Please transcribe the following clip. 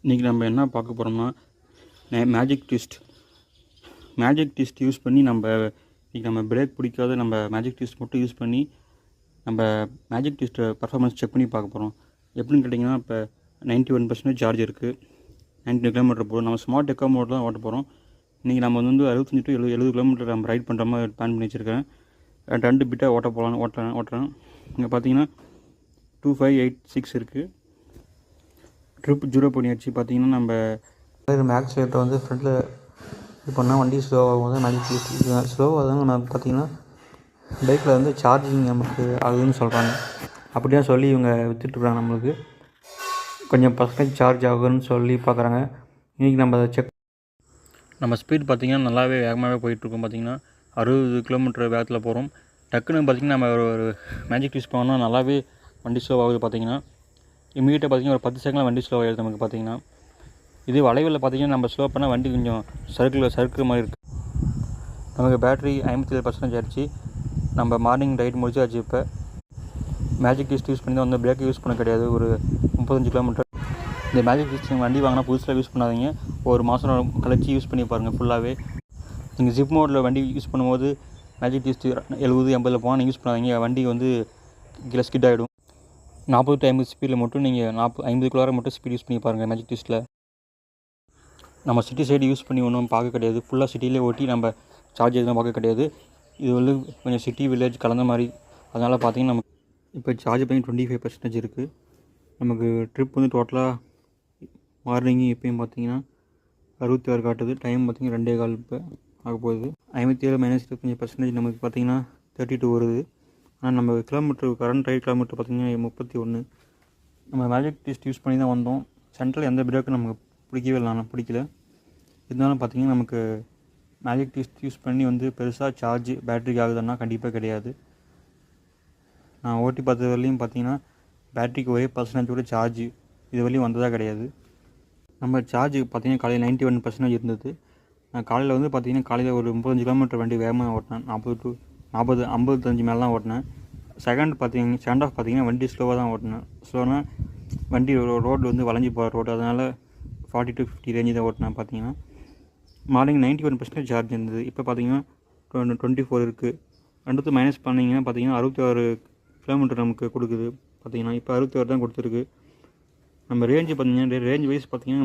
இன்றைக்கி நம்ம என்ன பார்க்க போகிறோம்னா மேஜிக் ட்விஸ்ட் யூஸ் பண்ணி நம்ம பிரேக் பிடிக்காத நம்ம மேஜிக் ட்விஸ்ட் மட்டும் யூஸ் பண்ணி நம்ம மேஜிக் ட்விஸ்ட்டை பர்ஃபார்மன்ஸ் செக் பண்ணி பார்க்க போகிறோம். எப்படின்னு கேட்டிங்கன்னா, இப்போ 91% சார்ஜ் இருக்குது, 90 கிலோமீட்டர் போகும். நம்ம ஸ்மார்ட் எக்கோ மோட் தான் ஓட்ட போகிறோம். இன்றைக்கி நம்ம வந்து 65 to 70 கிலோமீட்டர் நம்ம ரைட் பண்ணுற மாதிரி பிளான் பண்ணி வச்சுருக்கேன். 2 பிட்டாக ஓட்டுறேன். இங்கே பார்த்தீங்கன்னா 2586 இருக்குது. ட்ரிப் 0 பண்ணியாச்சு. பார்த்தீங்கன்னா நம்ம ஆக்சிலேட்டர் வந்து ஃப்ரண்ட்டில் இது பண்ணால் வண்டி ஸ்லோவாகும் போது மேஜிக் ஸ்லோவாக தான் நம்ம பார்த்திங்கன்னா பைக்கில் வந்து சார்ஜிங் நமக்கு ஆகுதுன்னு சொல்கிறாங்க. அப்படியே சொல்லி இவங்க விற்றுட்ருக்காங்க. நம்மளுக்கு கொஞ்சம் பர்சன்டேஜ் சார்ஜ் ஆகுதுன்னு சொல்லி பார்க்குறாங்க. இன்றைக்கி நம்ம அதை நம்ம ஸ்பீட் பார்த்திங்கன்னா நல்லாவே வேகமாகவே போயிட்டுருக்கோம். பார்த்திங்கன்னா 60 கிலோமீட்டர் வேகத்தில் போகிறோம். டக்குன்னு பார்த்திங்கன்னா நம்ம ஒரு மேஜிக் யூஸ் பண்ணோம்னா நல்லாவே வண்டி ஸ்லோ ஆகுது. பார்த்திங்கன்னா இமீடியட்டாக பார்த்திங்கன்னா ஒரு 10 செகண்டில் வண்டி ஸ்லோ ஆகிடுது நமக்கு. பார்த்திங்கன்னா இது வளைவில் பார்த்திங்கன்னா நம்ம ஸ்லோ பண்ணால் வண்டி கொஞ்சம் சறுக்குற மாதிரி இருக்குது. நமக்கு பேட்ரி 57% ஆயிடுச்சு. நம்ம மார்னிங் ரைட் முடிச்சாச்சு. இப்போ மேஜிக் ட்விஸ்ட் யூஸ் பண்ணி தான் வந்து பிரேக் யூஸ் பண்ண கிடையாது. ஒரு 35 கிலோமீட்டர். இந்த மேஜிக் ட்விஸ்ட் நீங்கள் வண்டி வாங்கினா புதுசில் யூஸ் பண்ணாதீங்க. ஒரு மாதம் கழிச்சு யூஸ் பண்ணி பாருங்கள் ஃபுல்லாகவே. நீங்கள் ஜிப் மோடில் வண்டி யூஸ் பண்ணும்போது மேஜிக் ட்விஸ்ட் 70-80 போனால் நீங்கள் யூஸ் பண்ணாதீங்க. வண்டி வந்து கீழே ஸ்கிட் ஆகிடும். 40 to 50 ஸ்பீடில் மட்டும் நீங்கள் 50 கிலோமீட்டர் மட்டும் ஸ்பீட் யூஸ் பண்ணி பாருங்கள் மேஜிக் ட்விஸ்ட்டில். நம்ம சிட்டி சைடு யூஸ் பண்ணி ஒன்றும் பார்க்க கிடையாது. ஃபுல்லாக சிட்டியிலே ஓட்டி நம்ம சார்ஜ் எதுவும் பார்க்க கிடையாது. இது வந்து கொஞ்சம் சிட்டி வில்லேஜ் கலந்த மாதிரி. அதனால் பார்த்திங்கன்னா நமக்கு இப்போ சார்ஜ் பண்ணி 25% இருக்குது. நமக்கு ட்ரிப் வந்து டோட்டலாக மார்னிங்கு எப்பயும் பார்த்திங்கன்னா 66 காட்டுது. டைம் பார்த்திங்கன்னா 2:15 இப்போ ஆக போகுது. 57 - 25% நமக்கு பார்த்திங்கன்னா 32 வருது. ஆனால் நம்ம கரண்ட் ரைட் கிலோமீட்டர் பார்த்திங்கன்னா 31. நம்ம மேஜிக் ட்விஸ்ட் யூஸ் பண்ணி தான் வந்தோம். சென்ட்ரல் எந்த பிரேக்கும் நமக்கு பிடிக்கல. இருந்தாலும் பார்த்திங்கன்னா நமக்கு மேஜிக் ட்விஸ்ட் யூஸ் பண்ணி வந்து பெருசாக சார்ஜ் பேட்டரிக்கு ஆகுதுன்னா கண்டிப்பாக கிடையாது. நான் ஓட்டி பார்த்தது வரலையும் பார்த்திங்கன்னா பேட்டரிக்கு ஒரே % கூட சார்ஜ் இது வரலையும் வந்ததாக கிடையாது. நம்ம சார்ஜ் பார்த்திங்கன்னா காலையில் 91% இருந்தது. நான் காலையில் வந்து பார்த்திங்கன்னா காலையில் ஒரு 35 கிலோமீட்டர் வண்டி வேகமாக ஓட்டினேன். 40 to 40 55 மேலே தான் ஓட்டினேன். செகண்ட் ஆஃப் பார்த்திங்கன்னா வண்டி ஸ்லோவாக தான் ஓட்டினேன். ஸ்லோனா வண்டி ரோடு வந்து வளைஞ்சி போகிற ரோடு. அதனால் 40 to 50 ரேஞ்சு தான் ஓட்டினேன். பார்த்திங்கன்னா மார்னிங் 91% சார்ஜ் இருந்தது. இப்போ பார்த்திங்கன்னா 24 இருக்குது. அடுத்து மைனஸ் பண்ணிங்கன்னா பார்த்திங்கன்னா 66 கிலோமீட்டர் நமக்கு கொடுக்குது. பார்த்திங்கன்னா இப்போ 66 தான் கொடுத்துருக்கு. நம்ம ரேஞ்சு பார்த்திங்கன்னா ரேஞ்ச் வைஸ் பார்த்திங்கன்னா